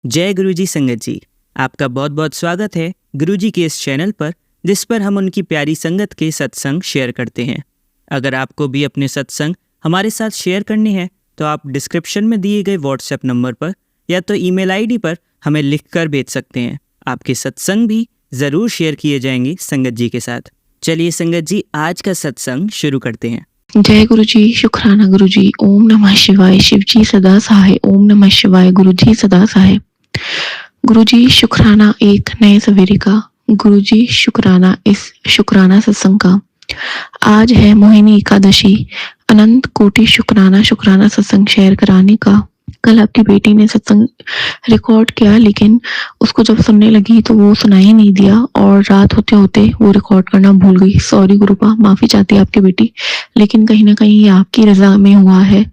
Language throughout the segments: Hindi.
जय गुरुजी संगत जी, आपका बहुत बहुत स्वागत है गुरुजी के इस चैनल पर, जिस पर हम उनकी प्यारी संगत के सत्संग शेयर करते हैं। अगर आपको भी अपने सत्संग हमारे साथ शेयर करने हैं तो आप डिस्क्रिप्शन में दिए गए व्हाट्सएप नंबर पर या तो ईमेल आईडी पर हमें लिखकर भेज सकते हैं। आपके सत्संग भी ज़रूर शेयर किए जाएंगे संगत जी के साथ। चलिए संगत जी, आज का सत्संग शुरू करते हैं। जय गुरु जी, शुक्राना गुरु जी। ओम नमः शिवाय। शिव जी सदा सहाय। ओम नमः शिवाय। गुरु जी सदा सहाय। गुरु जी शुक्राना एक नए सवेरे का। गुरु जी शुक्राना इस शुक्राना सत्संग का। आज है मोहिनी एकादशी। अनंत कोटि शुक्राना शुक्राना सत्संग शेयर कराने का। कल आपकी बेटी ने सत्संग रिकॉर्ड किया, लेकिन उसको जब सुनने लगी तो वो सुना ही नहीं दिया और रात होते होते वो रिकॉर्ड करना भूल गई। सॉरी गुरुपा, माफी चाहती है आपकी बेटी, लेकिन कहीं ना कहीं ये आपकी रजा में हुआ है,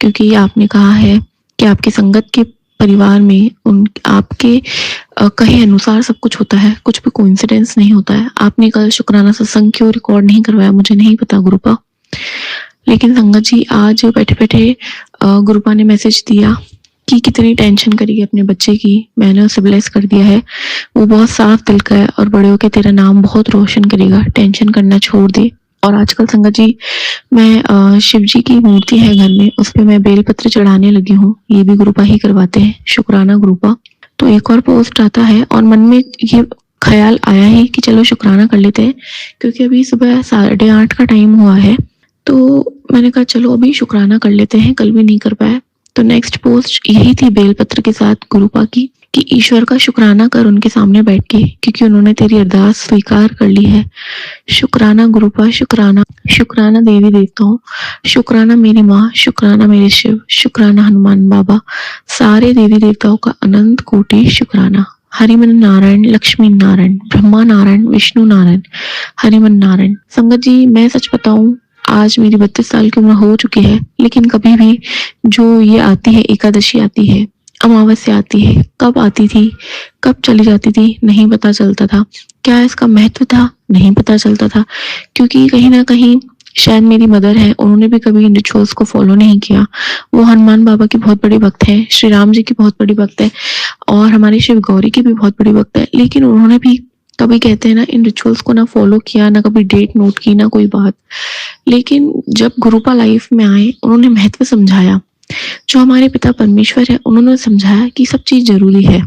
क्योंकि आपने कहा है कि आपकी संगत के परिवार में उन आपके कहे अनुसार सब कुछ होता है, कुछ भी कोइंसिडेंस नहीं होता है। आपने कल शुक्राना सत्संग क्यों रिकॉर्ड नहीं करवाया मुझे नहीं पता गुरुपा, लेकिन संगत जी आज बैठे बैठे गुरुपा ने मैसेज दिया कि कितनी टेंशन करेगी अपने बच्चे की। मैंने उसे ब्लेस कर दिया है, वो बहुत साफ दिल का है और बड़े होकर तेरा नाम बहुत रोशन करेगा। टेंशन करना छोड़ दे। और आजकल संगत जी मैं शिव जी की मूर्ति है घर में, उस पर मैं बेलपत्र चढ़ाने लगी हूँ। ये भी गुरुपा ही करवाते हैं, शुक्राना गुरुपा। तो एक और पोस्ट आता है और मन में ये ख्याल आया है कि चलो शुक्राना कर लेते हैं, क्योंकि अभी सुबह 8:30 का टाइम हुआ है। तो मैंने कहा चलो अभी शुक्राना कर लेते हैं, कल भी नहीं कर पाया। तो नेक्स्ट पोस्ट यही थी बेलपत्र के साथ गुरुपा की कि ईश्वर का शुक्राना कर उनके सामने बैठ के, क्योंकि उन्होंने तेरी अरदास स्वीकार कर ली है। शुक्राना गुरुपा, शुक्राना। शुक्राना देवी देवताओं, शुक्राना मेरी माँ, शुक्राना मेरे शिव, शुक्राना हनुमान बाबा, सारे देवी देवताओं का अनंत कोटि शुक्राना। हरिमन नारायण, लक्ष्मी नारायण, ब्रह्मा नारायण, विष्णु नारायण, हरिमन नारायण। संगत जी मैं सच बताऊं, आज मेरी 32 साल की उम्र हो चुकी है, लेकिन कभी भी जो ये आती है एकादशी आती है, अमावस्या आती है, कब आती थी कब चली जाती थी नहीं पता चलता था। क्या इसका महत्व था नहीं पता चलता था, क्योंकि कहीं ना कहीं शायद मेरी मदर है, उन्होंने भी कभी इन रिचुअल्स को फॉलो नहीं किया। वो हनुमान बाबा की बहुत बड़ी भक्त है, श्री राम जी की बहुत बड़ी भक्त है और हमारे शिव गौरी की भी बहुत बड़ी भक्त है, लेकिन उन्होंने भी कभी कहते हैं ना इन रिचुअल्स को ना फॉलो किया, ना कभी डेट नोट की, ना कोई बात। लेकिन जब गुरुपा लाइफ में आए, उन्होंने महत्व समझाया। जो हमारे पिता परमेश्वर है, उन्होंने समझाया कि सब चीज जरूरी है।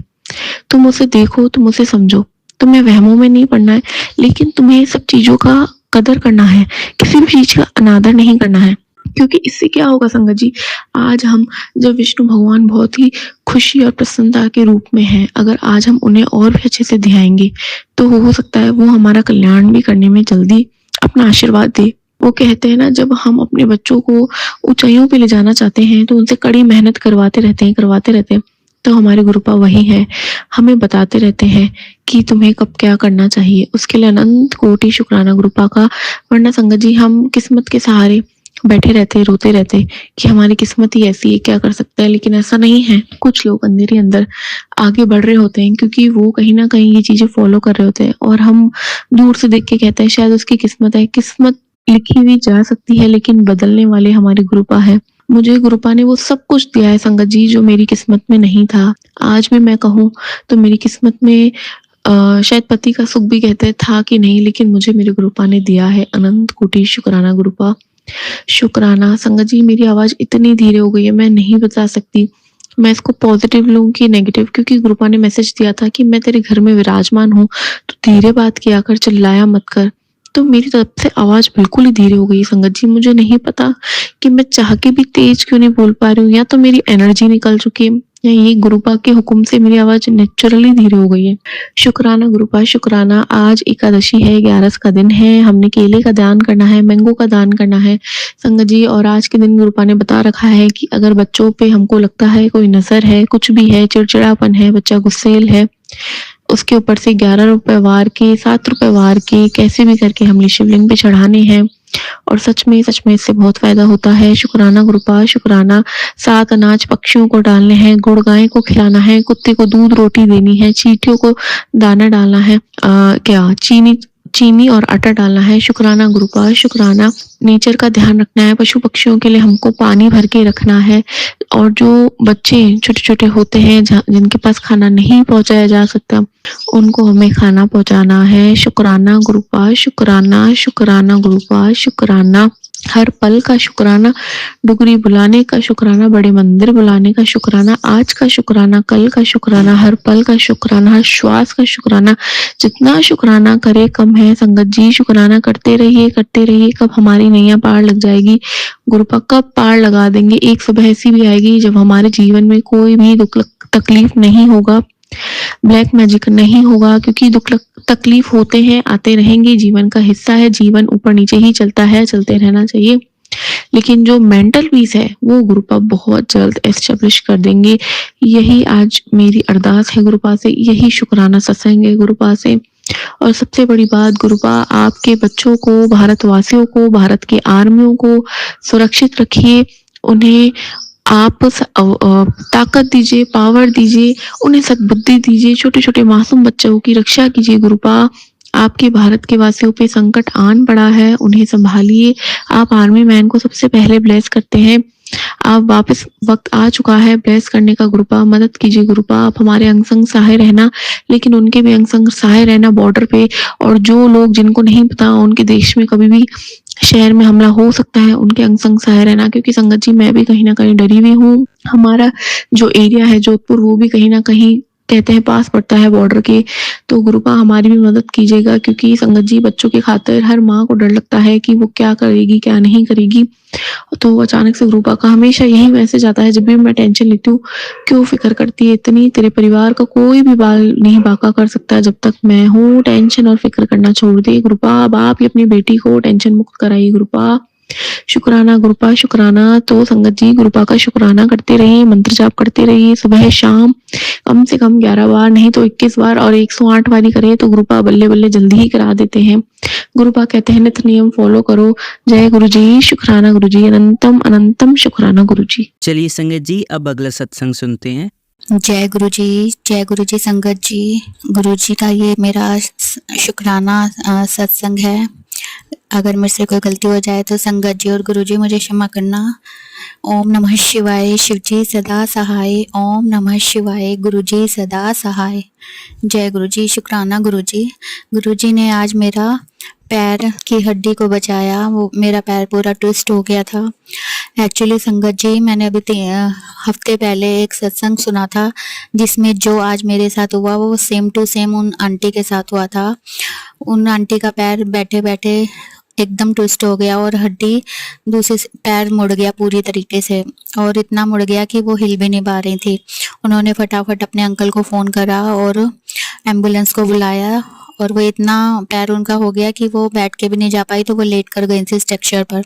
तुम उसे देखो, तुम उसे समझो, तुम्हें वहमों में नहीं पड़ना है, लेकिन तुम्हें सब चीजों का कदर करना है, किसी भी चीज का अनादर नहीं करना है। क्योंकि इससे क्या होगा संगत जी, आज हम जब विष्णु भगवान बहुत ही खुशी और प्रसन्नता के रूप में हैं, अगर आज हम उन्हें और भी अच्छे से ध्याएंगे तो हो सकता है वो हमारा कल्याण भी करने में जल्दी अपना आशीर्वाद दे। वो कहते हैं ना, जब हम अपने बच्चों को ऊंचाइयों पे ले जाना चाहते हैं तो उनसे कड़ी मेहनत करवाते रहते हैं। तो हमारे गुरुपा वही है, हमें बताते रहते हैं कि तुम्हें कब क्या करना चाहिए। उसके लिए अनंत कोटि शुक्राना गुरुपा का। वरना संगत जी हम किस्मत के सहारे बैठे रहते, रोते रहते कि हमारी किस्मत ही ऐसी है, क्या कर सकते हैं। लेकिन ऐसा नहीं है, कुछ लोग अंदर अंदर आगे बढ़ रहे होते हैं, क्योंकि वो कहीं ना कहीं ये चीजें फॉलो कर रहे होते हैं और हम दूर से देख के कहते हैं शायद उसकी किस्मत है। किस्मत लिखी हुई जा सकती है, लेकिन बदलने वाले हमारे गुरुपा है। मुझे गुरुपा ने वो सब कुछ दिया है संगत जी जो मेरी किस्मत में नहीं था। आज भी मैं कहूँ तो मेरी किस्मत में शायद पति का सुख भी कहते था कि नहीं, लेकिन मुझे मेरे गुरुपा ने दिया है। अनंत कोटि शुक्राना गुरुपा, शुक्राना। संगत जी मेरी आवाज इतनी धीरे हो गई है, मैं नहीं बता सकती मैं इसको पॉजिटिव लूं कि नेगेटिव, क्योंकि गुरुपा ने मैसेज दिया था कि मैं तेरे घर में विराजमान हूँ तो धीरे बात किया कर, चिल्लाया मत कर। तो मेरी तरफ से आवाज बिल्कुल ही धीरे हो गई संगत जी। मुझे नहीं पता कि मैं चाह के भी तेज क्यों नहीं बोल पा रही हूँ, या तो मेरी एनर्जी निकल चुकी है, या ये गुरुपा के हुक्म से मेरी आवाज नेचुरली धीरे हो गई है। शुक्राना गुरुपा, शुक्राना। आज एकादशी है, 11 का दिन है, हमने केले का दान करना है, मैंगो का दान करना है संगत जी। और आज के दिन गुरुपा ने बता रखा है कि अगर बच्चों पे हमको लगता है कोई नजर है, कुछ भी है, चिड़चिड़ापन है, बच्चा गुस्सेल है, उसके ऊपर से 11 रुपए वार के, 7 रुपए वार के, कैसे भी करके हमने शिवलिंग पे चढ़ाने हैं। और सच में इससे बहुत फायदा होता है। शुक्राना गुरुपा, शुक्राना। 7 अनाज पक्षियों को डालने हैं, गुड़ गाय को खिलाना है, कुत्ते को दूध रोटी देनी है, चींटियों को दाना डालना है, क्या चीनी चीनी और आटा डालना है। शुक्राना गुरुपा शुक्राना। नेचर का ध्यान रखना है। पशु पक्षियों के लिए हमको पानी भर के रखना है। और जो बच्चे छोटे छोटे होते हैं जिनके पास खाना नहीं पहुंचाया जा सकता, उनको हमें खाना पहुंचाना है। शुक्राना गुरुपा शुक्राना। शुक्राना गुरुपा शुक्राना। हर पल का शुक्राना। डुगरी बुलाने का शुक्राना। बड़े मंदिर बुलाने का शुक्राना। आज का शुक्राना, कल का शुक्राना, हर पल का शुक्राना, हर श्वास का शुक्राना। जितना शुक्राना करे कम है। संगत जी शुक्राना करते रहिए करते रहिए। कब हमारी नैया पार लग जाएगी गुरुपा, कब पार लगा देंगे। एक सुबह ऐसी भी आएगी जब हमारे जीवन में कोई भी दुख तकलीफ नहीं होगा, ब्लैक मैजिक नहीं होगा, क्योंकि दुख तकलीफ होते हैं, आते रहेंगे, जीवन का हिस्सा है। जीवन ऊपर नीचे ही चलता है, चलते रहना चाहिए। लेकिन जो मेंटल पीस है वो गुरुपा बहुत जल्द एस्टेब्लिश कर देंगे। यही आज मेरी अरदास है गुरुपा से, यही शुक्राना सत्संग है गुरुपा से। और सबसे बड़ी बात गुरुपा, आपके बच्चों को, भारतवासियों को, भारत के आर्मियों को सुरक्षित रखिए। उन्हें आप ताकत दीजिए, पावर दीजिए, उन्हें सद्बुद्धि दीजिए। छोटे छोटे मासूम बच्चों की रक्षा कीजिए गुरुपा। आपके भारत के वासियों पे संकट आन पड़ा है, उन्हें संभालिए। आप आर्मी मैन को सबसे पहले ब्लेस करते हैं। आप वापस वक्त आ चुका है ब्लेस करने का गुरुपा। मदद कीजिए गुरुपा। आप हमारे अंग संग सहाय रहना, लेकिन उनके भी अंग संग सहाय रहना बॉर्डर पे। और जो लोग जिनको नहीं पता उनके देश में कभी भी शहर में हमला हो सकता है, उनके अंग संग सहाय रहना। क्योंकि संगत जी मैं भी कहीं ना कहीं डरी हुई हूँ। हमारा जो एरिया है जोधपुर, वो भी कहीं ना कहीं कहते हैं पास पड़ता है बॉर्डर के। तो गुरुपा हमारी भी मदद कीजिएगा, क्योंकि संगत जी बच्चों की खातिर हर माँ को डर लगता है कि वो क्या करेगी क्या नहीं करेगी। तो अचानक से गुरुपा का हमेशा यही मैसेज आता है जब भी मैं टेंशन लेती हूँ, क्यों फिक्र करती है इतनी, तेरे परिवार का कोई भी बाल नहीं बांका कर सकता जब तक मैं हूँ। टेंशन और फिक्र करना छोड़ दे गुरुपा। अब आप ही अपनी बेटी को टेंशन मुक्त कराइए गुरुपा। शुक्राना गुरुपा शुक्राना। तो संगत जी गुरुपा का शुक्राना करते रहिए, मंत्र जाप करते रहिए सुबह शाम, कम से कम 11 बार, नहीं तो 21 बार, और 108 वाली करें तो गुरुपा बल्ले बल्ले जल्दी ही करा देते हैं। गुरुपा कहते हैं नित्य नियम फॉलो करो। जय गुरु जी शुक्राना गुरु जी। अनंतम अनंतम शुक्राना गुरु जी। चलिए संगत जी, अब अगला सत्संग सुनते हैं। जय गुरु जी संगत जी। गुरु जी का ये मेरा शुक्राना सत्संग है। अगर मेरे से कोई गलती हो जाए तो संगत जी और गुरु जी मुझे क्षमा करना। ओम नमः शिवाय, शिव जी सदा सहाय। ओम नमः शिवाय, गुरु जी सदा सहाय। जय गुरु जी शुक्राना गुरु जी ने आज मेरा पैर की हड्डी को बचाया। वो मेरा पैर पूरा ट्विस्ट हो गया था। एक्चुअली संगत जी मैंने अभी हफ्ते पहले एक सत्संग सुना था जिसमें जो आज मेरे साथ हुआ वो सेम टू सेम उन आंटी के साथ हुआ था। उन आंटी का पैर बैठे बैठे एकदम ट्विस्ट हो गया और हड्डी दूसरे पैर मुड़ गया पूरी तरीके से, और इतना मुड़ गया कि वो हिल भी नहीं पा रही थी। उन्होंने फटाफट अपने अंकल को फ़ोन करा और एम्बुलेंस को बुलाया, और वो इतना पैर उनका हो गया कि वो बैठ के भी नहीं जा पाई, तो वो लेट कर गई थी स्ट्रक्चर पर।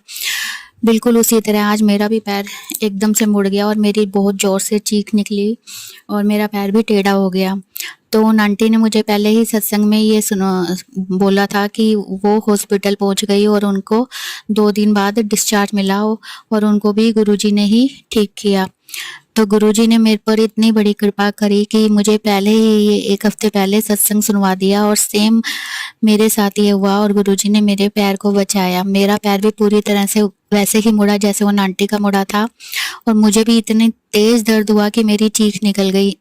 बिल्कुल उसी तरह आज मेरा भी पैर एकदम से मुड़ गया और मेरी बहुत ज़ोर से चीख निकली और मेरा पैर भी टेढ़ा हो गया। तो उन आंटी ने मुझे पहले ही सत्संग में ये बोला था कि वो हॉस्पिटल पहुंच गई और उनको 2 दिन बाद डिस्चार्ज मिला और उनको भी गुरुजी ने ही ठीक किया। तो गुरुजी ने मेरे पर इतनी बड़ी कृपा करी कि मुझे पहले ही ये 1 हफ्ते पहले सत्संग सुनवा दिया और सेम मेरे साथ ये हुआ और गुरुजी ने मेरे पैर को बचाया। मेरा पैर भी पूरी तरह से वैसे ही मुड़ा जैसे वो आंटी का मुड़ा था, और मुझे भी इतनी तेज दर्द हुआ कि मेरी चीख निकल गई।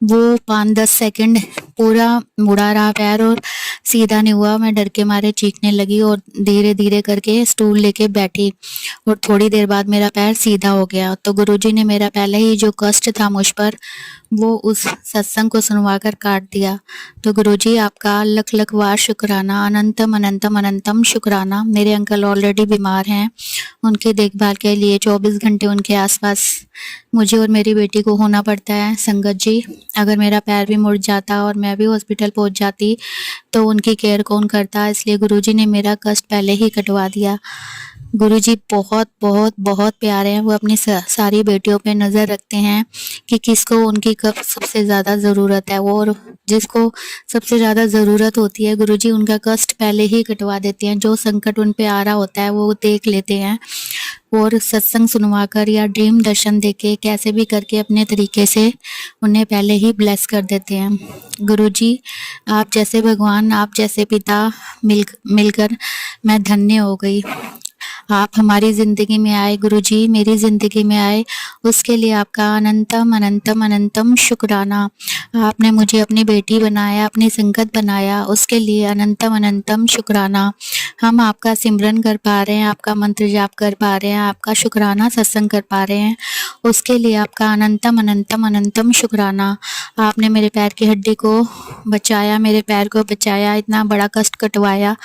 वो 5-10 सेकंड पूरा मुड़ा रहा पैर और सीधा नहीं हुआ। मैं डर के मारे चीखने लगी और धीरे धीरे करके स्टूल लेके बैठी और थोड़ी देर बाद मेरा पैर सीधा हो गया। तो गुरुजी ने मेरा पहले ही जो कष्ट था मुझ पर वो उस सत्संग को सुनवा कर काट दिया। तो गुरुजी आपका लख लख बार शुक्राना, अनंतम अनंतम अनंतम शुक्राना। मेरे अंकल ऑलरेडी बीमार हैं, उनकी देखभाल के लिए 24 घंटे उनके आसपास मुझे और मेरी बेटी को होना पड़ता है। संगत जी अगर मेरा पैर भी मुड़ जाता और मैं भी हॉस्पिटल पहुंच जाती तो उनकी केयर कौन करता, इसलिए गुरुजी ने मेरा कष्ट पहले ही कटवा दिया। गुरुजी बहुत बहुत बहुत प्यारे हैं। वो अपनी सारी बेटियों पे नज़र रखते हैं कि किसको उनकी कब सबसे ज़्यादा ज़रूरत है, वो और जिसको सबसे ज़्यादा ज़रूरत होती है गुरुजी उनका कष्ट पहले ही कटवा देते हैं। जो संकट उन पे आ रहा होता है वो देख लेते हैं और सत्संग सुनवाकर या ड्रीम दर्शन देके कैसे भी करके अपने तरीके से उन्हें पहले ही ब्लेस कर देते हैं। गुरुजी, आप जैसे भगवान, आप जैसे पिता मिलकर मैं धन्य हो गई। आप हमारी ज़िंदगी में आए गुरुजी, मेरी ज़िंदगी में आए, उसके लिए आपका अनंतम अनंतम अनंतम शुक्राना। आपने मुझे अपनी बेटी बनाया, अपनी संगत बनाया, उसके लिए अनंतम अनंतम शुक्राना। हम आपका सिमरन कर पा रहे हैं, आपका मंत्र जाप कर पा रहे हैं, आपका शुक्राना सत्संग कर पा रहे हैं, उसके लिए आपका अनंतम अनंतम अनंतम शुक्राना। आपने मेरे पैर की हड्डी को बचाया, मेरे पैर को बचाया, इतना बड़ा कष्ट कटवाया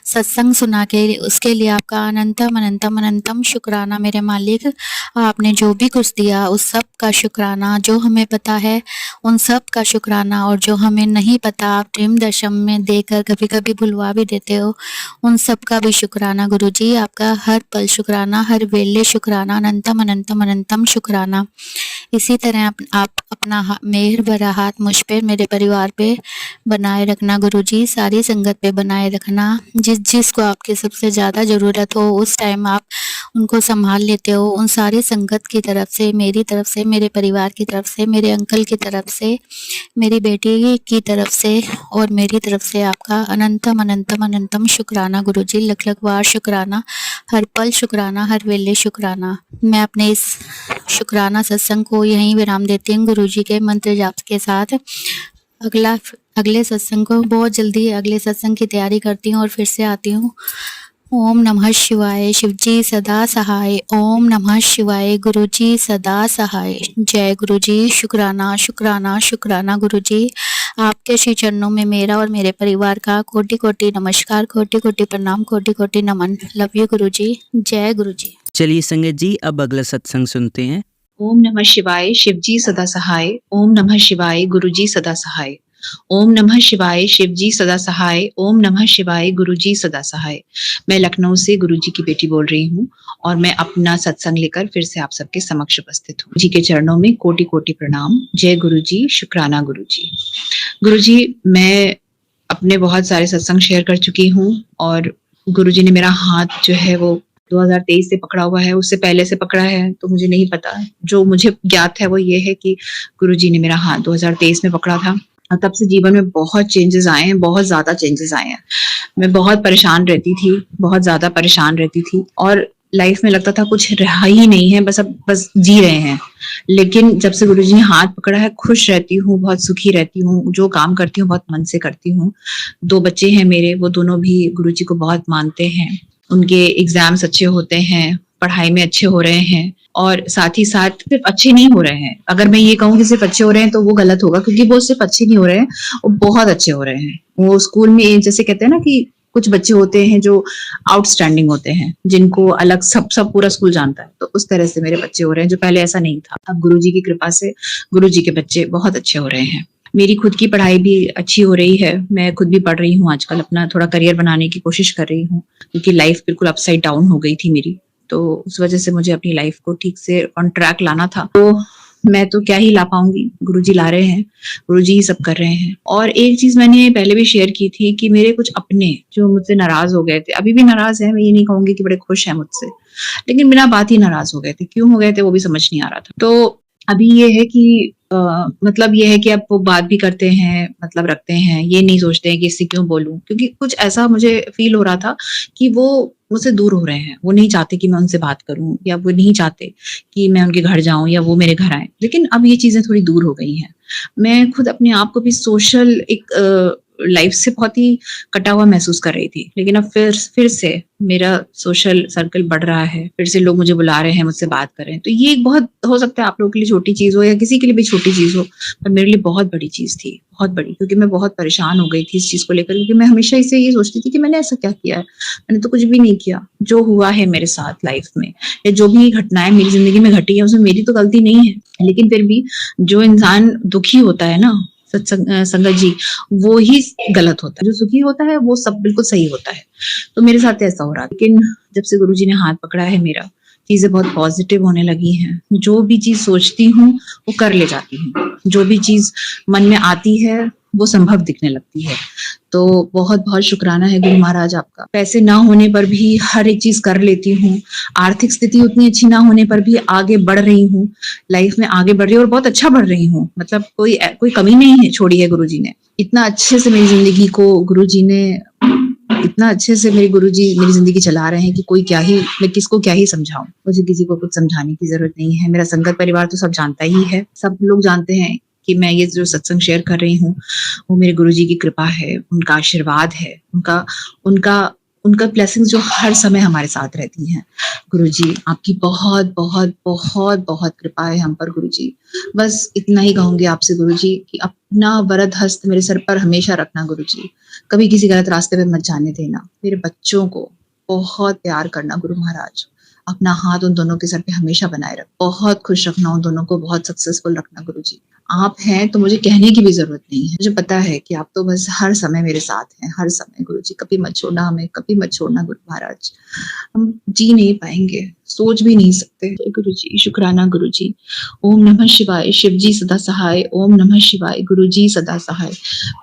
सत्संग सुना के, उसके लिए आपका अनंतम अनंतम अनंतम शुक्राना मेरे मालिक। आपने जो भी कुछ दिया उस सब का शुक्राना, जो हमें पता है उन सब का शुक्राना, और जो हमें नहीं पता आप ड्रीम दर्शन में देकर कभी कभी भुलवा भी देते हो, उन सब का भी शुक्राना गुरुजी। आपका हर पल शुक्राना, हर वेले शुक्राना, अनंतम अनंतम अनंतम शुक्राना। इसी तरह आप अपना मेहर भरा हाथ मुझ पे, मेरे परिवार पे बनाए रखना गुरुजी, सारी संगत पे बनाए रखना। जिसको आपकी सबसे ज़्यादा ज़रूरत हो उस टाइम आप उनको संभाल लेते हो। उन सारी संगत की तरफ से, मेरी तरफ से, मेरे परिवार की तरफ से, मेरे अंकल की तरफ से, मेरी बेटी की तरफ से और मेरी तरफ से आपका अनंतम अनंतम अनंतम शुक्राना गुरुजी। लख लख बार शुक्राना, हर पल शुक्राना, हर वेले शुक्राना। मैं अपने इस शुक्राना सत्संग को यहीं विराम देती हूँ गुरुजी के मंत्र जाप के साथ। अगले सत्संग को बहुत जल्दी, अगले सत्संग की तैयारी करती हूँ और फिर से आती हूँ। ओम नमः शिवाय, शिवजी सदा सहाय। ओम नमः शिवाय, गुरुजी सदा सहाय। जय गुरुजी। शुक्राना शुक्राना शुक्राना गुरुजी। आपके श्री चरणों में मेरा और मेरे परिवार का कोटि कोटि नमस्कार, कोटि कोटि प्रणाम, कोटि कोटि नमन। लव यू गुरुजी। जय गुरुजी। चलिए संगत जी, अब अगला सत्संग सुनते हैं। ओम नमः शिवाय, शिवजी सदा सहाय। ओम नमः शिवाय, गुरुजी सदा सहाय। ओम नमः शिवाय, शिवजी सदा सहाय। ओम नमः शिवाय, गुरुजी सदा सहाय। मैं लखनऊ से गुरुजी की बेटी बोल रही हूँ और मैं अपना सत्संग लेकर फिर से आप सबके समक्ष उपस्थित हूँ। जी के चरणों में कोटि कोटि प्रणाम। जय गुरुजी। शुक्राना गुरुजी। गुरुजी, मैं अपने बहुत सारे सत्संग शेयर कर चुकी हूँ और गुरुजी ने मेरा हाथ जो है वो 2023 से पकड़ा हुआ है, उससे पहले से पकड़ा है तो मुझे नहीं पता। जो मुझे ज्ञात है वो ये है कि गुरुजी ने मेरा हाथ 2023 में पकड़ा था और तब से जीवन में बहुत चेंजेस आए हैं, बहुत ज्यादा चेंजेस आए हैं। मैं बहुत परेशान रहती थी, बहुत ज्यादा परेशान रहती थी और लाइफ में लगता था कुछ रहा ही नहीं है, बस जी रहे हैं। लेकिन जब से गुरुजी ने हाथ पकड़ा है, खुश रहती हूँ, बहुत सुखी रहती हूँ, जो काम करती हूँ बहुत मन से करती हूँ। 2 बच्चे हैं मेरे, वो दोनों भी गुरुजी को बहुत मानते हैं। उनके एग्जाम्स अच्छे होते हैं, पढ़ाई में अच्छे हो रहे हैं और साथ ही साथ सिर्फ अच्छे नहीं हो रहे हैं। अगर मैं ये कहूँ कि सिर्फ अच्छे हो रहे हैं तो वो गलत होगा, क्योंकि वो सिर्फ अच्छे नहीं हो रहे हैं, वो बहुत अच्छे हो रहे हैं। वो स्कूल में जैसे कहते हैं ना कि कुछ बच्चे होते हैं जो आउटस्टैंडिंग होते हैं, जिनको अलग सब पूरा स्कूल जानता है, तो उस तरह से मेरे बच्चे हो रहे हैं, जो पहले ऐसा नहीं था। अब गुरुजी की कृपा से गुरुजी के बच्चे बहुत अच्छे हो रहे हैं। मेरी खुद की पढ़ाई भी अच्छी हो रही है। मैं खुद भी पढ़ रही हूँ आजकल, अपना थोड़ा करियर बनाने की कोशिश कर रही हूँ, क्योंकि लाइफ बिल्कुल अपसाइड डाउन हो गई थी मेरी, तो उस वजह से मुझे अपनी लाइफ को ठीक से ऑन ट्रैक लाना था। तो मैं तो क्या ही ला पाऊंगी, गुरुजी ला रहे हैं, गुरुजी ही सब कर रहे हैं। और एक चीज मैंने पहले भी शेयर की थी कि मेरे कुछ अपने जो मुझसे नाराज हो गए थे, अभी भी नाराज है, मैं ये नहीं कहूंगी कि बड़े खुश हैं मुझसे, लेकिन बिना बात ही नाराज हो गए थे। क्यों हो गए थे वो भी समझ नहीं आ रहा था। तो अभी ये है कि मतलब ये है कि अब वो बात भी करते हैं, मतलब रखते हैं, ये नहीं सोचते हैं कि इससे क्यों बोलूं, क्योंकि कुछ ऐसा मुझे फील हो रहा था कि वो मुझसे दूर हो रहे हैं। वो नहीं चाहते कि मैं उनसे बात करूं, या वो नहीं चाहते कि मैं उनके घर जाऊं या वो मेरे घर आए। लेकिन अब ये चीजें थोड़ी दूर हो गई हैं। मैं खुद अपने आप को भी सोशल एक लाइफ से बहुत ही कटा हुआ महसूस कर रही थी, लेकिन अब फिर से मेरा सोशल सर्कल बढ़ रहा है, फिर से लोग मुझे बुला रहे हैं, मुझसे बात कर रहे हैं। तो ये एक बहुत, हो सकता है आप लोगों के लिए छोटी चीज हो या किसी के लिए भी छोटी चीज हो, पर मेरे लिए बहुत बड़ी चीज थी, बहुत बड़ी, क्योंकि मैं बहुत परेशान हो गई थी इस चीज को लेकर। क्योंकि मैं हमेशा इसे ये सोचती थी कि मैंने ऐसा क्या किया है, मैंने तो कुछ भी नहीं किया। जो हुआ है मेरे साथ लाइफ में, या जो भी घटनाएं मेरी जिंदगी में घटी है, उसमें मेरी तो गलती नहीं है, लेकिन फिर भी जो इंसान दुखी होता है ना संगत जी, वो ही गलत होता है। जो सुखी होता है वो सब बिल्कुल सही होता है। तो मेरे साथ ऐसा हो रहा है। लेकिन जब से गुरुजी ने हाथ पकड़ा है मेरा, चीजें बहुत पॉजिटिव होने लगी हैं। जो भी चीज सोचती हूँ वो कर ले जाती हूँ, जो भी चीज मन में आती है वो संभव दिखने लगती है। तो बहुत बहुत शुक्राना है गुरु महाराज आपका। पैसे ना होने पर भी हर एक चीज कर लेती हूँ, आर्थिक स्थिति उतनी अच्छी ना होने पर भी आगे बढ़ रही हूँ, लाइफ में आगे बढ़ रही हूँ और बहुत अच्छा बढ़ रही हूँ। मतलब कोई कमी नहीं है छोड़ी है गुरुजी ने। इतना अच्छे से मेरी जिंदगी को गुरुजी ने, इतना अच्छे से मेरे गुरुजी मेरी जिंदगी चला रहे हैं कि मैं किसको क्या ही समझाऊं। मुझे किसी को कुछ समझाने की जरूरत नहीं है। मेरा संगत परिवार तो सब जानता ही है, सब लोग जानते हैं कि मैं ये जो सत्संग शेयर कर रही हूँ वो मेरे गुरुजी की कृपा है, उनका आशीर्वाद है, उनका ब्लेसिंग्स जो हर समय हमारे साथ रहती हैं। गुरुजी आपकी बहुत बहुत बहुत बहुत कृपा है हम पर गुरुजी। बस इतना ही कहूंगी आपसे गुरुजी कि अपना वरद हस्त मेरे सर पर हमेशा रखना गुरुजी, कभी किसी गलत रास्ते पे मत जाने देना। मेरे बच्चों को बहुत प्यार करना गुरु महाराज, अपना हाथ उन दोनों के सर पे हमेशा बनाए रख, बहुत खुश रखना उन दोनों को, बहुत सक्सेसफुल रखना गुरुजी। आप हैं तो मुझे कहने की भी जरूरत नहीं है, मुझे पता है कि आप तो बस हर समय मेरे साथ हैं, हर समय गुरुजी। कभी मत छोड़ना हमें, कभी मत छोड़ना गुरु महाराज। हम जी नहीं पाएंगे, सोच भी नहीं सकते। गुरुजी शुक्राना गुरुजी। ओम नमः शिवाय, शिव जी सदा सहाय। ओम नमः शिवाय, गुरुजी सदा सहाय।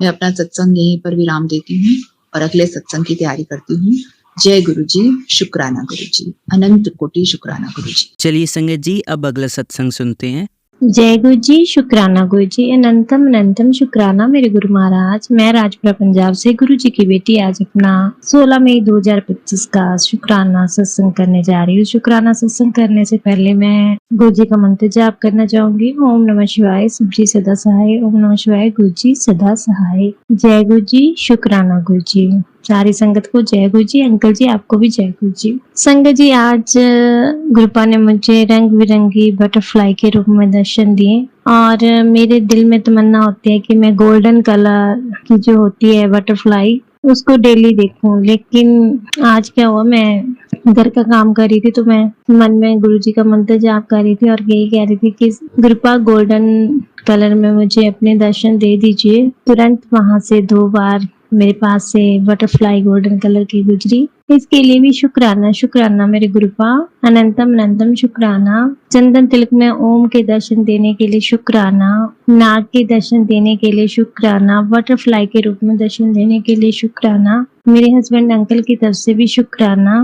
मैं अपना सत्संग यहीं पर विराम देती हूँ और अगले सत्संग की तैयारी करती हूँ। जय गुरुजी, शुक्राना गुरुजी, अनंत कोटि शुक्राना गुरुजी। चलिए संगत जी, अब अगला सत्संग सुनते हैं। जय गुरु जी, शुक्राना गुरु जी, अनंतम अनंतम शुक्राना मेरे गुरु महाराज। मैं राजपुरा पंजाब से गुरु जी की बेटी आज अपना 16 मई 2025 का शुक्राना सत्संग करने जा रही हूँ। शुक्राना सत्संग करने से पहले मैं गुरु जी का मंत्र जाप करना चाहूंगी। ओम नमः शिवाय, शिव जी सदा सहाय। ओम नमः शिवाय, गुरु जी सदा सहाय। जय गुरु जी, शुक्राना गुरु जी। सारी संगत को जय गुरु जी। अंकल जी आपको भी जय गुरु जी। संगत जी, आज गुरुपा ने मुझे रंग बिरंगी बटरफ्लाई के रूप में दर्शन दिए और मेरे दिल में तमन्ना होती है कि मैं गोल्डन कलर की जो होती है बटरफ्लाई उसको डेली देखूं। लेकिन आज क्या हुआ, मैं घर का काम कर रही थी तो मैं मन में गुरुजी का मंत्र जाप कर रही थी और यही कह रही थी कि गुरुपा गोल्डन कलर में मुझे अपने दर्शन दे दीजिए। तुरंत वहां से 2 बार मेरे पास से बटरफ्लाई गोल्डन कलर की गुजरी। इसके लिए भी शुक्राना शुक्राना मेरे गुरुपा, अनंतम अनंतम शुक्राना। चंदन तिलक में ओम के दर्शन देने के लिए शुक्राना, नाग के दर्शन देने के लिए शुक्राना, बटरफ्लाई के रूप में दर्शन देने के लिए शुक्राना। मेरे हस्बैंड अंकल की तरफ से भी शुक्राना,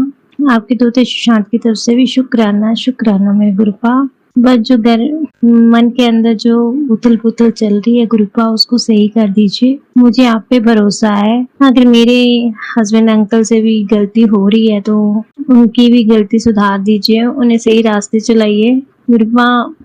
आपके दोते सुशांत की तरफ से भी शुक्राना शुक्राना मेरे गुरुपा। बस जो मन के अंदर जो उथल पुथल चल रही है गुरुपा, उसको सही कर दीजिए। मुझे आप पे भरोसा है। अगर मेरे हस्बैंड अंकल से भी गलती हो रही है तो उनकी भी गलती सुधार दीजिए, उन्हें सही रास्ते चलाइए। गुरुपा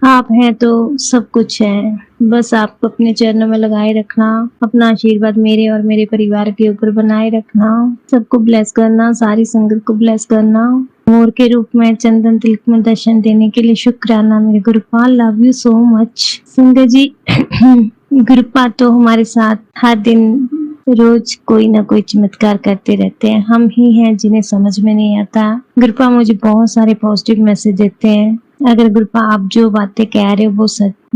आप हैं तो सब कुछ है, बस आपको अपने चरणों में लगाए रखना, अपना आशीर्वाद मेरे और मेरे परिवार के ऊपर बनाए रखना, सबको ब्लेस करना, सारी संगत को ब्लेस करना। मोर के रूप में चंदन तिलक में दर्शन देने के लिए शुक्राना मेरे गुरुपा। Love you so much. संगत जी, गुरुपा तो हमारे साथ हर दिन रोज कोई ना कोई चमत्कार करते रहते हैं। हम ही हैं जिन्हें समझ में नहीं आता। गुरुपा मुझे बहुत सारे पॉजिटिव मैसेज देते हैं। अगर गुरुपा आप जो बातें कह रहे हो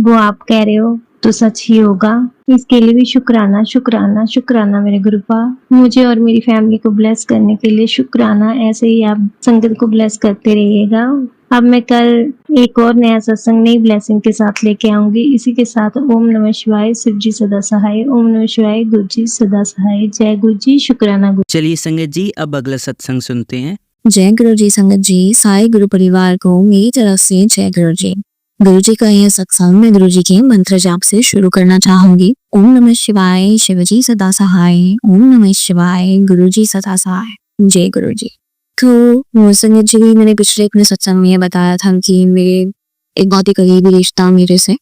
वो आप कह रहे हो तो सच ही होगा। इसके लिए भी शुक्राना शुक्राना शुक्राना मेरे गुरुपा। मुझे और मेरी फैमिली को ब्लेस करने के लिए शुक्राना। ऐसे ही आप संगत को ब्लेस करते रहिएगा। अब मैं कल एक और नया सत्संग नई ब्लेसिंग के साथ लेके आऊंगी। इसी के साथ ओम नमः शिवाय, शिव जी सदा सहाय। ओम नमः शिवाय, गुरु जी सदा सहाय। जय गुरु जी, शुक्राना गुरु। चलिए संगत जी, अब अगला सत्संग सुनते हैं। जय गुरु जी। संगत जी, सारे गुरु परिवार को मेरी तरफ से जय गुरु जी। गुरु जी का यह सत्संग मैं गुरु जी के मंत्र जाप से शुरू करना चाहूंगी। ओम नमः शिवाय, शिव जी सदा सहाय। ओम नमः शिवाय, गुरु जी सदा सहाय। जय गुरु जी। तो संगत जी, मैंने पिछले अपने सत्संग में बताया था कि मेरे एक बहुत ही करीबी रिश्ता मेरे से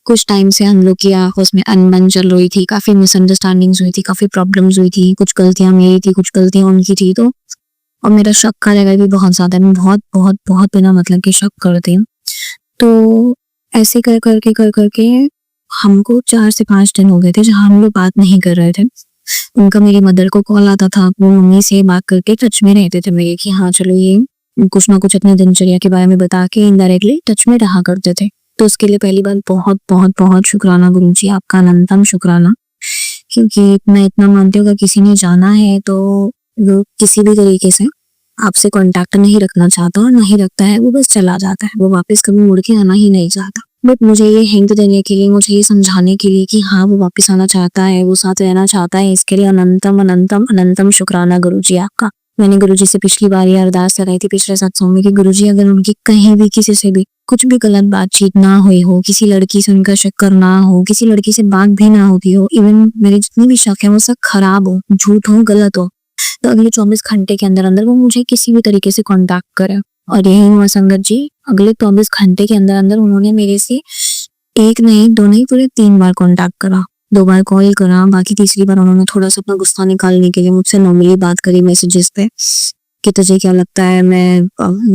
कुछ टाइम से हम लोग की आपस में अनबन चल रही थी, काफी मिसअंडरस्टैंडिंग्स हुई थी, काफी प्रॉब्लम्स हुई थी, कुछ गलतियां मेरी थी, कुछ गलतियां उनकी थी। तो और मेरा शक का लेवल भी बहुत ज्यादा, मैं बहुत बहुत बहुत बिना मतलब की शक करती हूँ। तो ऐसे कर करके हमको 4 से 5 दिन हो गए थे जहाँ हम लोग बात नहीं कर रहे थे। उनका मेरी मदर को कॉल आता था, वो मम्मी से बात करके टच में रहते थे मेरे कि हाँ चलो ये कुछ ना कुछ अपने दिनचर्या के बारे में बता के इनडायरेक्टली टच में रहा करते थे। तो उसके लिए पहली बार बहुत बहुत बहुत शुक्राना गुरु जी, आपका अनंतम शुक्राना। क्योंकि मैं इतना मानती हूँ कि किसी ने जाना है तो वो किसी भी तरीके से आपसे कांटेक्ट नहीं रखना चाहता और नहीं रखता है, वो बस चला जाता है, वो वापस कभी मुड़ के आना ही नहीं चाहता। बट मुझे ये हिंट देने के लिए, मुझे ये समझाने के लिए कि हाँ वो वापस आना चाहता है, वो साथ रहना चाहता है, इसके लिए अनंतम अनंतम अनंतम शुक्राना गुरुजी आपका। मैंने गुरुजी से पिछली बार ये अरदास कराई थी पिछले सत्संग में कि गुरुजी अगर उनकी कहीं भी किसी से भी कुछ भी गलत बातचीत ना हुई हो, किसी लड़की से उनका चक्कर ना हो, किसी लड़की से बात भी ना होती हो, इवन मेरे जितनी भी शक है वो सब खराब हो, झूठ हो, गलत हो, तो अगले 24 घंटे के अंदर अंदर वो मुझे किसी भी तरीके से कांटेक्ट करे। और यही हुआ संगत जी, अगले 24 घंटे के अंदर अंदर उन्होंने मेरे से एक नहीं, दो नहीं, पूरे 3 बार कांटेक्ट करा। 2 बार कॉल करा, बाकी तीसरी बार उन्होंने थोड़ा सा अपना गुस्सा निकालने के लिए मुझसे नॉर्मली बात करी मैसेजेस पे कि तुझे क्या लगता है मैं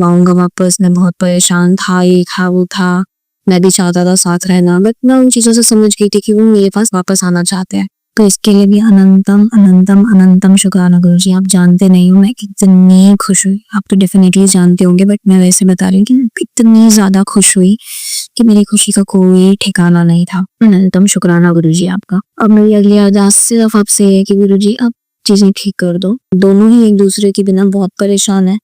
आऊंगा वापस, मैं बहुत परेशान था, ये था वो था, मैं भी चाहता था साथ रहना, बट मैं उन चीजों से समझ गई थी कि वो मेरे पास वापस आना चाहते हैं। तो इसके लिए भी अनंतम अनंतम अनंतम शुक्राना गुरुजी। आप जानते नहीं हो मैं कितनी खुश हुई, आप तो डेफिनेटली जानते होंगे, बट मैं वैसे बता रही हूँ कि इतनी ज्यादा खुश हुई कि मेरी खुशी का कोई ठिकाना नहीं था। अनंतम शुक्राना गुरुजी आपका। अब मेरी अगली अरदास सिर्फ आपसे है कि गुरुजी आप चीजें ठीक कर दो। दोनों ही एक दूसरे के बिना बहुत परेशान है,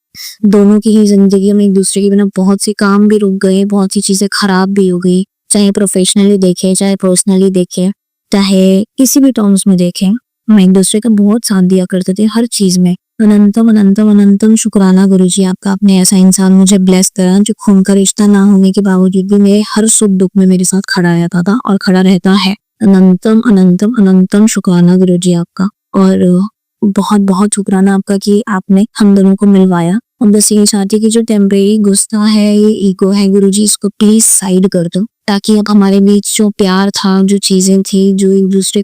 दोनों की ही जिंदगी में एक दूसरे के बिना बहुत सी काम भी रुक गए, बहुत सी चीजें खराब भी हो गई, चाहे प्रोफेशनली देखे, चाहे पर्सनली देखे, चाहे किसी भी टर्म्स में देखें, हम एक दूसरे का बहुत साथ दिया करते थे हर चीज में। अनंतम अनंतम अनंतम शुक्राना गुरुजी आपका, आपने ऐसा इंसान मुझे ब्लेस करा जो खून का रिश्ता ना होने के बावजूद भी मेरे हर सुख दुख में मेरे साथ खड़ा रहता था और खड़ा रहता है। अनंतम अनंतम अनंतम शुक्राना गुरुजी आपका। और बहुत बहुत शुक्राना आपका कि आपने हम दोनों को मिलवाया। और बस यही चाहती हूँ कि जो टेम्परेरी गुस्सा है, ये ईगो है गुरुजी, इसको प्लीज साइड कर दो, ताकि अब हमारे बीच जो प्यार था, जो चीजें थी, जो एक दूसरे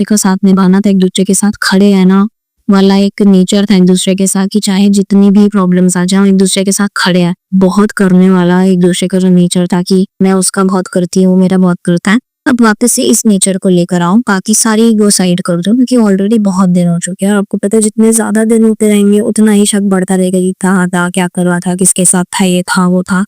का साथ निभाना था, एक दूसरे के साथ खड़े रहना वाला एक नेचर था एक दूसरे के साथ, कि चाहे जितनी भी प्रॉब्लम्स आ जाए एक दूसरे के साथ खड़े हैं, बहुत करने वाला एक दूसरे का जो नेचर था कि मैं उसका बहुत करती हूँ, मेरा बहुत करता है, अब वापस से इस नेचर को लेकर आओ। बाकी सारी ईगो साइड कर दो, क्योंकि ऑलरेडी बहुत दिन हो चुके हैं और आपको पता है जितने ज्यादा दिन होते रहेंगे उतना ही शक बढ़ता रहेगा कि था क्या कर रहा था, किसके साथ था, ये था वो था।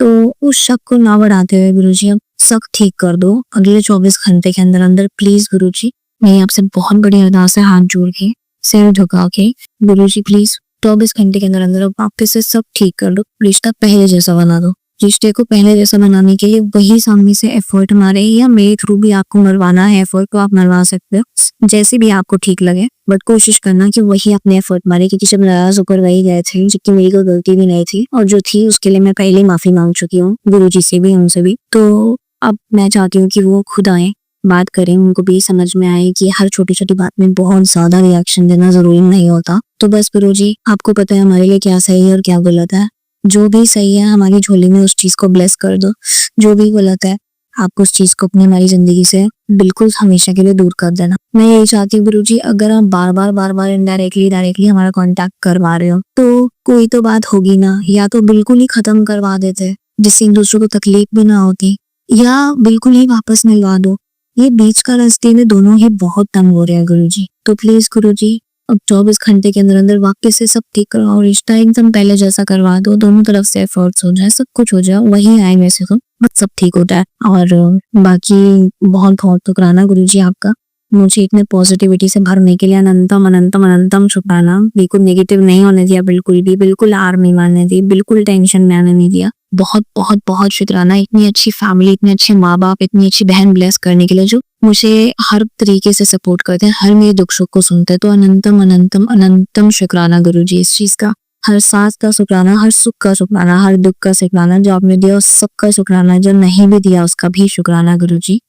तो उस शक को ना बढ़ाते हुए गुरुजी अब शक ठीक कर दो अगले 24 घंटे के अंदर अंदर, प्लीज गुरुजी। मेरी आपसे बहुत बड़ी अरदास है, हाथ जोड़ के, सिर झुका के, गुरुजी प्लीज 24 घंटे के अंदर अंदर वापस से सब ठीक कर दो, रिश्ता पहले जैसा बना दो। रिश्ते को पहले जैसा बनाने के लिए वही सामने से एफर्ट मारे, या मेरे थ्रू भी आपको मरवाना है एफर्ट तो आप मरवा सकते हो, जैसे भी आपको ठीक लगे, बट कोशिश करना कि वही अपने एफर्ट मारे, क्योंकि जब नाराज होकर वही गए थे, जबकि मेरी कोई गलती भी नहीं थी, और जो थी उसके लिए मैं पहले माफी मांग चुकी हूँ गुरुजी से भी, उनसे भी। तो अब मैं चाहती हूँ कि वो खुद आए, बात करें, उनको भी समझ में आए कि हर छोटी छोटी बात में बहुत ज्यादा रिएक्शन देना जरूरी नहीं होता। तो बस गुरुजी आपको पता है हमारे लिए क्या सही है और क्या गलत है, जो भी सही है हमारी झोली में उस चीज को ब्लेस कर दो, जो भी गलत है आप उस चीज को अपनी हमारी जिंदगी से बिल्कुल हमेशा के लिए दूर कर देना। मैं यही चाहती हूँ गुरुजी, अगर आप बार बार डायरेक्टली हमारा कांटेक्ट करवा रहे हो तो कोई तो बात होगी ना, या तो बिल्कुल ही खत्म करवा देते जिससे एक दूसरे को तकलीफ भी ना होती, या बिल्कुल ही वापस मिलवा दो। ये बीच का रास्ते में दोनों ही बहुत तंग हो रहे हैं गुरुजी। तो प्लीज गुरुजी अब 24 घंटे के अंदर अंदर वापस से सब ठीक करवाओ, रिश्ता एकदम पहले जैसा करवा दो, दोनों तरफ से एफर्ट्स हो जाए, सब कुछ हो जाए, वही आए वैसे तो बस सब ठीक हो जाए। और बाकी बहुत बहुत शुक्राना गुरुजी आपका, मुझे इतने पॉजिटिविटी से भरने के लिए अनंतम अनंतम अनंतम शुक्राना। बिल्कुल नेगेटिव नहीं होने दिया, बिल्कुल भी, बिल्कुल हार नहीं मानने दी, बिल्कुल टेंशन में आने नहीं दिया। बहुत बहुत बहुत शुक्राना इतनी अच्छी फैमिली, इतने अच्छे माँ बाप, इतनी अच्छी बहन ब्लेस करने के लिए, जो मुझे हर तरीके से सपोर्ट करते हैं, हर मेरे दुख सुख को सुनते हैं। तो अनंतम अनंतम अनंतम शुक्राना गुरुजी इस चीज का, हर सांस का शुक्राना, हर सुख का शुक्राना, हर दुख का शुक्राना, जो आपने दिया उस सबका शुक्राना, जो नहीं भी दिया उसका भी शुक्राना गुरुजी।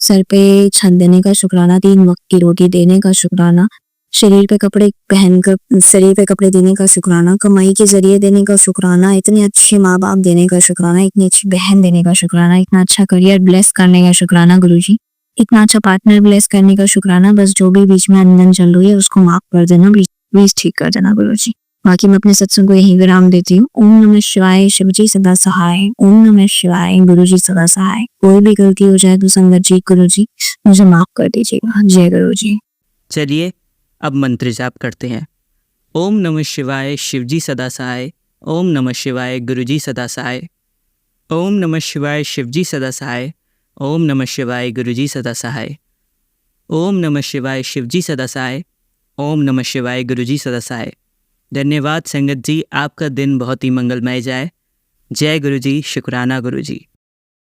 सर पे छत देने का शुक्राना, 3 वक्त की रोटी देने का शुक्राना, शरीर पे कपड़े पहनकर शरीर पे कपड़े देने का शुक्राना, कमाई के जरिए देने का शुक्राना, इतने अच्छे माँ बाप देने का शुक्राना, इतनी अच्छी बहन देने का शुक्राना, इतना अच्छा करियर ब्लेस करने का शुक्राना गुरुजी, इतना अच्छा पार्टनर ब्लेस करने का शुक्राना। बस जो भी बीच में अनबन चल रही है उसको माफ कर देना, प्लीज ठीक कर देना गुरुजी। बाकी मैं अपने सत्संग को यही विराम देती हूँ। ओम नमः शिवाय, शिवजी सदा सहाय। ओम नमः शिवाय, गुरुजी सदा सहाय। कोई भी गलती हो जाए तो संगत जी गुरुजी मुझे माफ कर दीजिएगा। जय गुरुजी। चलिए अब मंत्र जाप करते हैं। ओम नमः शिवाय, शिवजी सदा सहाय। ओम नमः शिवाय, गुरुजी सदा सहाय। ओम नमः शिवाय, शिवजी सदा सहाय। ओम नमः शिवाय, गुरुजी सदा सहाय। ओम नमः शिवाय, शिवजी सदा सहाय। ओम नमः शिवाय, गुरुजी सदा सहाय। धन्यवाद संगत जी, आपका दिन बहुत ही मंगलमय जाए। जय गुरुजी, शुक्राना गुरुजी।